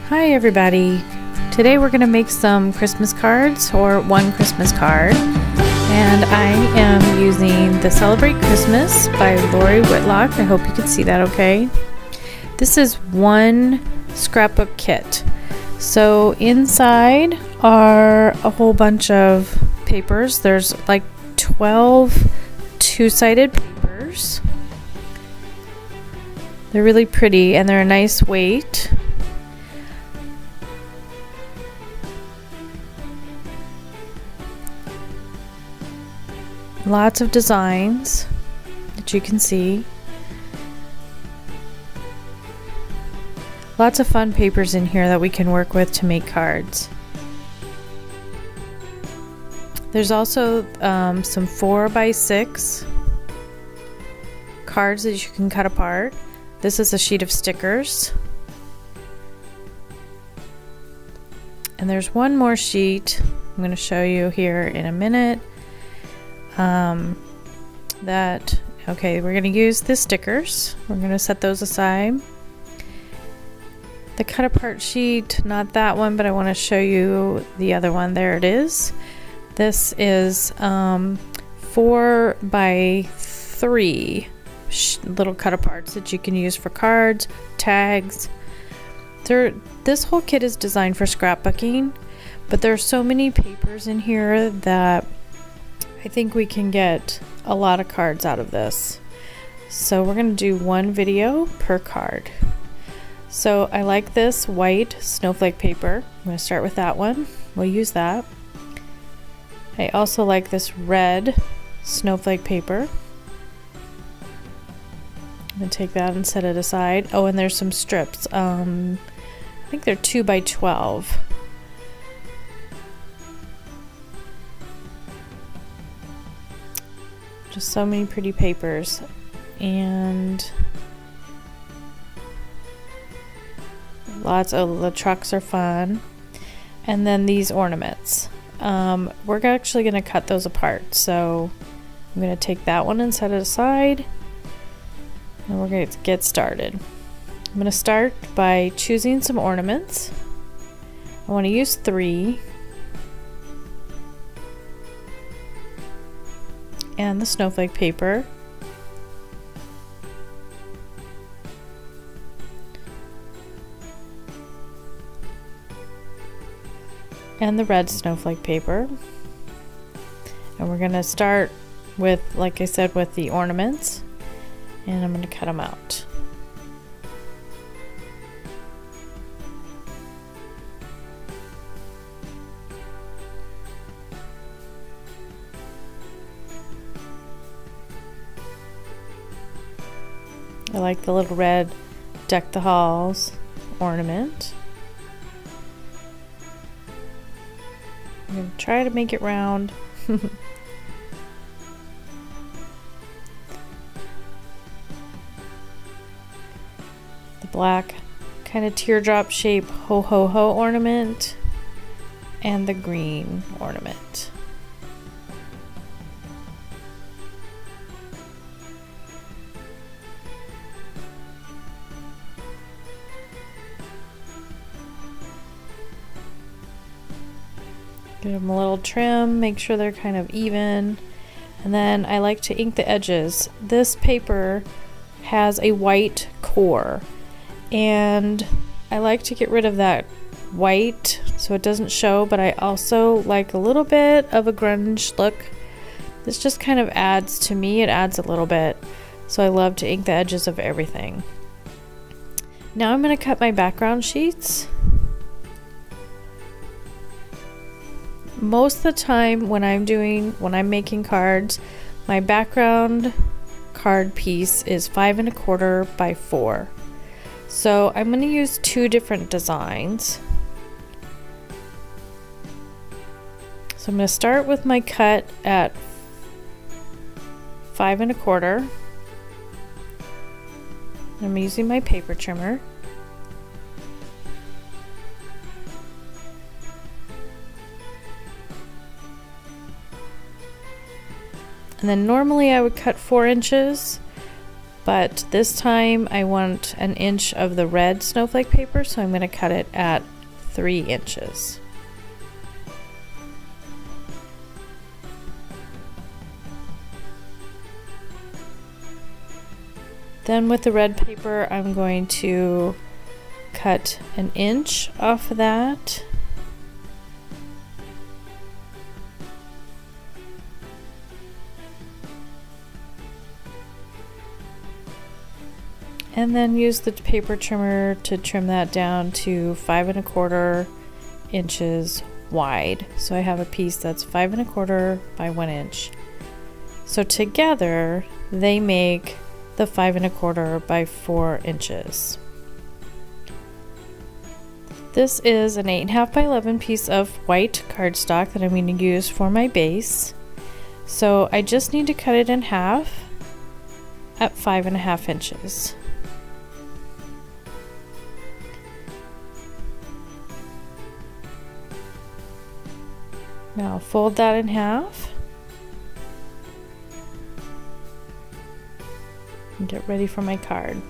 Hi everybody! Today we're going to make some Christmas cards, or one Christmas card, and I am using the Celebrate Christmas by Lori Whitlock. I hope you can see that okay. This is one scrapbook kit. So inside are a whole bunch of papers. There's like 12 two-sided papers. They're really pretty and they're a nice weight. Lots of designs that you can see. Lots of fun papers in here that we can work with to make cards. There's also some 4x6 cards that you can cut apart. This is a sheet of stickers. And there's one more sheet I'm going to show you here in a minute. We're going to use the stickers. We're going to set those aside. The cut apart sheet, not that one, but I want to show you the other one. There it is. This is 4x3 little cut aparts that you can use for cards, tags. This whole kit is designed for scrapbooking, but there are so many papers in here that I think we can get a lot of cards out of this. So we're going to do one video per card. So I like this white snowflake paper. I'm going to start with that one. We'll use that. I also like this red snowflake paper. I'm going to take that and set it aside. Oh, and there's some strips. I think they're 2x12. Just so many pretty papers, and the trucks are fun. And then these ornaments, we're actually going to cut those apart, so I'm going to take that one and set it aside, and we're going to get started. I'm going to start by choosing some ornaments. I want to use 3. And the snowflake paper. And the red snowflake paper. And we're going to start with, like I said, with the ornaments. And I'm going to cut them out. I like the little red Deck the Halls ornament. I'm going to try to make it round. The black kind of teardrop shape ho ho ho ornament, and the green ornament. Give them a little trim, make sure they're kind of even. And then I like to ink the edges. This paper has a white core, and I like to get rid of that white so it doesn't show, but I also like a little bit of a grunge look. This just kind of adds, to me, it adds a little bit. So I love to ink the edges of everything. Now I'm going to cut my background sheets. Most of the time when I'm making cards, my background card piece is 5 1/4 by 4. So I'm going to use 2 different designs. So I'm going to start with my cut at 5 1/4. I'm using my paper trimmer. And then normally I would cut 4 inches, but this time I want an inch of the red snowflake paper, so I'm going to cut it at 3 inches. Then with the red paper, I'm going to cut an inch off of that. And then use the paper trimmer to trim that down to 5 1/4 inches wide. So I have a piece that's 5 1/4 by 1 inch. So together they make the 5 1/4 by 4 inches. This is an 8 1/2 by 11 piece of white cardstock that I'm going to use for my base. So I just need to cut it in half at 5 1/2 inches. Now fold that in half and get ready for my card.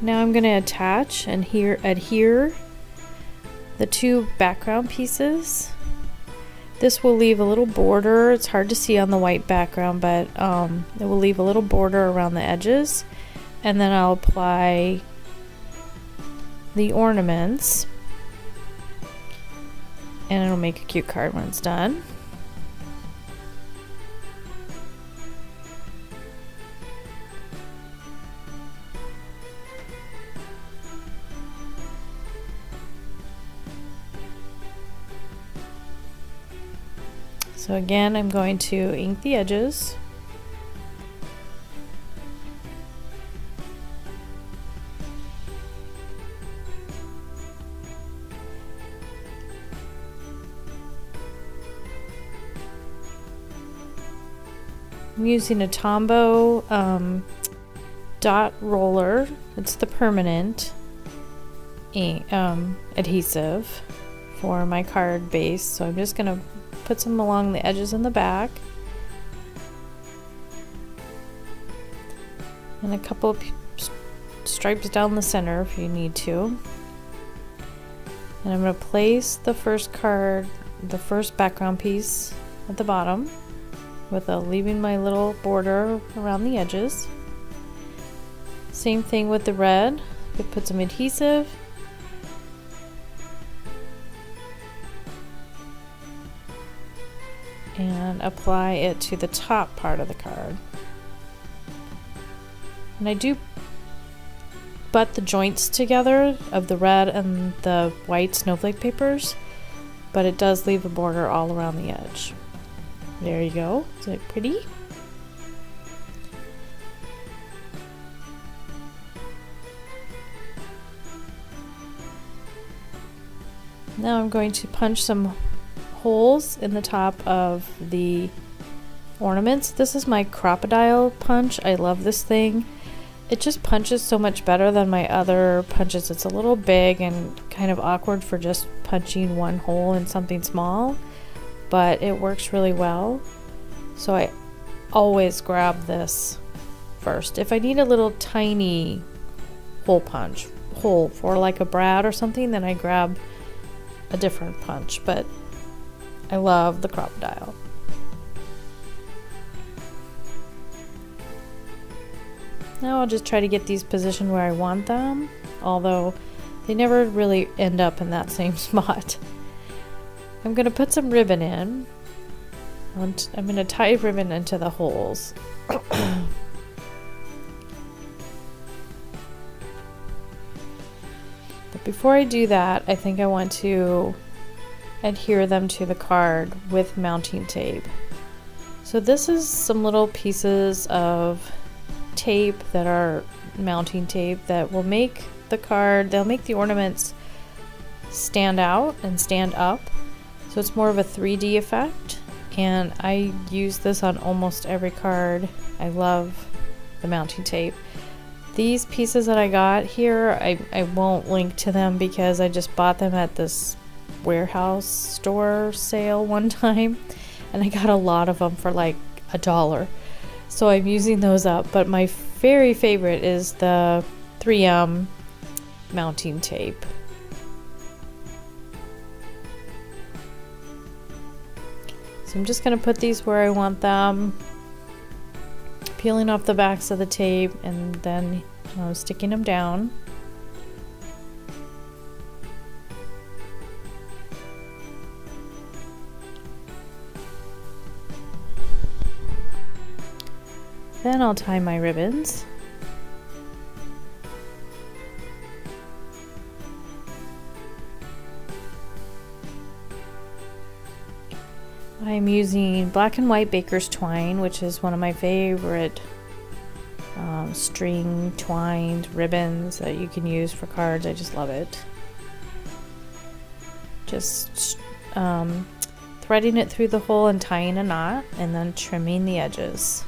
Now I'm going to attach and adhere the 2 background pieces. This will leave a little border. It's hard to see on the white background, but it will leave a little border around the edges. And then I'll apply the ornaments. And it'll make a cute card when it's done. So again, I'm going to ink the edges. I'm using a Tombow dot roller. It's the permanent ink, adhesive for my card base. So I'm just going to put some along the edges and the back. And a couple of stripes down the center if you need to. And I'm going to place the first background piece at the bottom, with leaving my little border around the edges. Same thing with the red. We put some adhesive. And apply it to the top part of the card. And I do butt the joints together of the red and the white snowflake papers, but it does leave a border all around the edge. There you go. Is it pretty? Now I'm going to punch some holes in the top of the ornaments. This is my crocodile punch. I love this thing. It just punches so much better than my other punches. It's a little big and kind of awkward for just punching one hole in something small, but it works really well. So I always grab this first. If I need a little tiny hole for like a brad or something, then I grab a different punch, but I love the crocodile. Now I'll just try to get these positioned where I want them, although they never really end up in that same spot. I'm going to put some ribbon in. I'm going to tie ribbon into the holes. But before I do that, I think I want to adhere them to the card with mounting tape. So this is some little pieces of tape that are mounting tape that will make the card, they'll make the ornaments stand out and stand up. So it's more of a 3D effect, and I use this on almost every card. I love the mounting tape. These pieces that I got here, I won't link to them because I just bought them at this warehouse store sale one time, and I got a lot of them for like $1. So I'm using those up, but my very favorite is the 3M mounting tape. So I'm just going to put these where I want them, peeling off the backs of the tape and then sticking them down. Then I'll tie my ribbons. I'm using black and white baker's twine, which is one of my favorite string twined ribbons that you can use for cards. I just love it. Just threading it through the hole and tying a knot and then trimming the edges.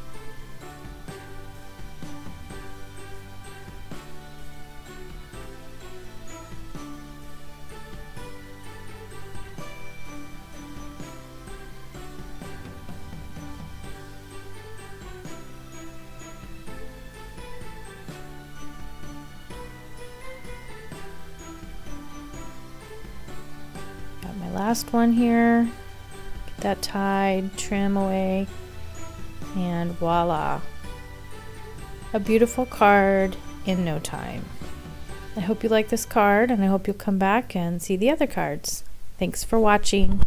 Got my last one here. Get that tied, trim away, and voila. A beautiful card in no time. I hope you like this card and I hope you'll come back and see the other cards. Thanks for watching.